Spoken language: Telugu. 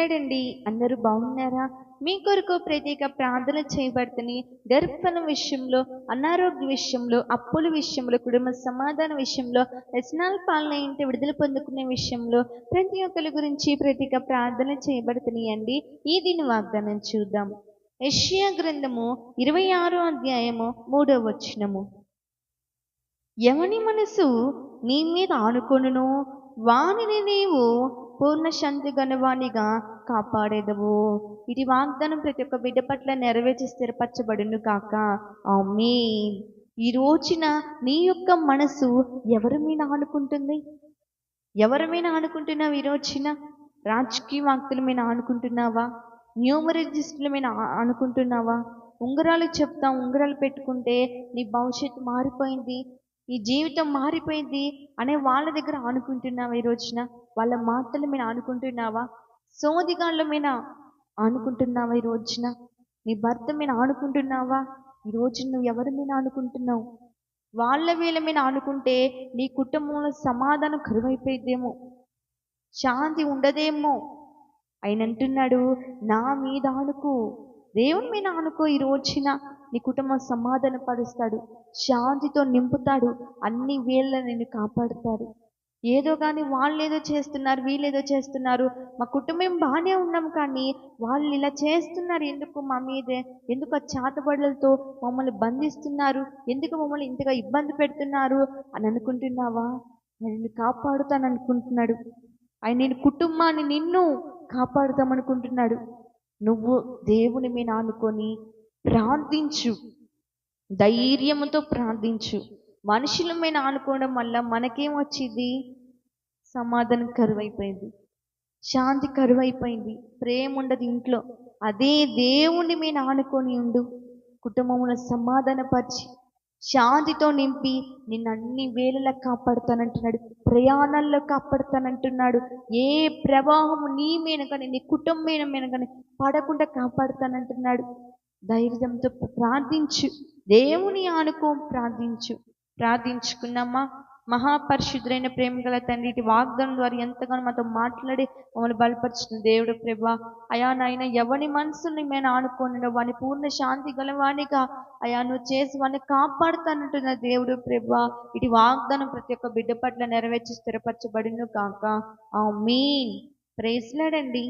ప్రైజ్లాడండి. అందరూ బాగున్నారా? మీ కొరకు ప్రత్యేక ప్రార్థన చేయబడుతుంది. గర్భఫలం విషయంలో, అనారోగ్య విషయంలో, అప్పుల విషయంలో, కుటుంబ సమాధాన విషయంలో, వ్యసనాల పాలన ఏంటి విడుదల పొందుకునే విషయంలో ప్రతి ఒక్కరి గురించి ప్రత్యేక ప్రార్థన చేయబడుతున్నాయండి. ఈ దీని వాగ్దానం చూద్దాం. యెషయా గ్రంథము 26వ అధ్యాయము 3వ వచనము. ఎవని మనసు నీ మీద ఆనుకొనునో వానిని నీవు పూర్ణ శాంతి గలవానిగా కాపాడేదవు. ఇది వాగ్దానం ప్రతి ఒక్క బిడ్డ పట్ల నెరవేర్చి స్థిరపరచబడును కాక. ఆమేన్. ఈ రోజున నీ యొక్క మనసు ఎవరి మీద ఆనుకుంటుంది? ఎవరి మీద ఆనుకుంటున్నావు? ఈ రోజున రాజకీయ వ్యక్తుల మీద ఆనుకుంటున్నావా? న్యూమరాలజిస్టుల మీద ఆనుకుంటున్నావా? ఉంగరాలు చెప్తాం, ఉంగరాలు పెట్టుకుంటే నీ భవిష్యత్తు మారిపోయింది, నీ జీవితం మారిపోయింది అనే వాళ్ళ దగ్గర ఆనుకుంటున్నావా? ఈ రోజున వాళ్ళ మాటల మీద ఆనుకుంటున్నావా? సోదిగాళ్ళ మీద ఆనుకుంటున్నావా? ఈ రోజున నీ భర్త మీద ఆనుకుంటున్నావా? ఈ రోజు నువ్వు ఎవరి మీద ఆనుకుంటున్నావు? వాళ్ళ వీళ్ళ మీద ఆనుకుంటే నీ కుటుంబంలో సమాధానం కరువైపోయిద్దేమో, శాంతి ఉండదేమో. ఆయన అంటున్నాడు, నా మీద ఆనుకో, దేవుని మీద ఆనుకో. ఈ రోజున నీ కుటుంబం సమాధాన పరుస్తాడు, శాంతితో నింపుతాడు, అన్ని వేళ నిన్ను కాపాడుతాడు. ఏదో కానీ వాళ్ళు ఏదో చేస్తున్నారు, వీళ్ళు ఏదో చేస్తున్నారు, మా కుటుంబం బాగానే ఉన్నాం కానీ వాళ్ళు ఇలా చేస్తున్నారు, ఎందుకు మా మీదే, ఎందుకు ఆ చేతబడులతో మమ్మల్ని బంధిస్తున్నారు, ఎందుకు మమ్మల్ని ఇంతగా ఇబ్బంది పెడుతున్నారు అని అనుకుంటున్నావా? నేను నిన్ను కాపాడుతాను అనుకుంటున్నాడు. ఆయన నేను కుటుంబాన్ని నిన్ను కాపాడుతామనుకుంటున్నాడు. నువ్వు దేవుని మీద ఆనుకొని ప్రార్థించు, ధైర్యంతో ప్రార్థించు. మనుషుల మీద ఆనుకోవడం వల్ల మనకేం వచ్చింది? సమాధానం కరువైపోయింది, శాంతి కరువైపోయింది, ప్రేమ ఉండదు ఇంట్లో. అదే దేవుని మీద ఆనుకొని ఉండు, కుటుంబంలో సమాధానపరిచి శాంతితో నింపి నిన్ను అన్ని వేళలా కాపాడుతానంటున్నాడు, ప్రయాణాల్లో కాపాడుతానంటున్నాడు. ఏ ప్రవాహము నీ మీద కానీ నీ కుటుంబం మీద కానీ పడకుండా కాపాడుతానంటున్నాడు. ధైర్యంతో ప్రార్థించు, దేవుని ఆనుకో, ప్రార్థించు. ప్రార్థించుకున్నామా? మహాపరిశుద్ధులైన ప్రేమ గల తండ్రి, ఇటు వాగ్దానం ద్వారా ఎంతగానో మాతో మాట్లాడి మమ్మల్ని బలపరిచిన దేవుడు ప్రభా, అయా నాయన ఎవని మనసుని మేము ఆనుకోను వాని పూర్ణ శాంతి గలవానిగా అయా నువ్వు చేసి వాడిని కాపాడుతానంటున్న దేవుడు ప్రభా, ఇటు వాగ్దానం ప్రతి ఒక్క బిడ్డ పట్ల నెరవేర్చి స్థిరపరచబడును కాక. ఆమేన్. ప్రైజ్ లార్డ్ అండి.